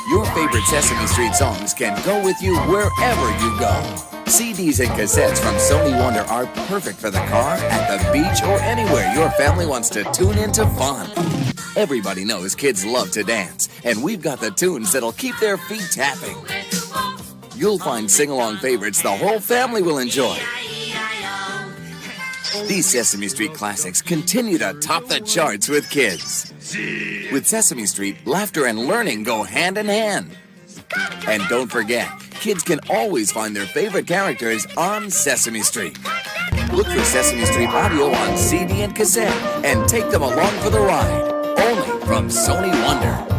Your favorite Sesame Street songs can go with you wherever you go. CDs and cassettes from Sony Wonder are perfect for the car, at the beach, or anywhere your family wants to tune into fun. Everybody knows kids love to dance, and we've got the tunes that'll keep their feet tapping. You'll find sing-along favorites the whole family will enjoy. These Sesame Street classics continue to top the charts with kids. With Sesame Street, laughter and learning go hand in hand. And don't forget, kids can always find their favorite characters on Sesame Street. Look for Sesame Street audio on CD and cassette and take them along for the ride. Only from Sony Wonder.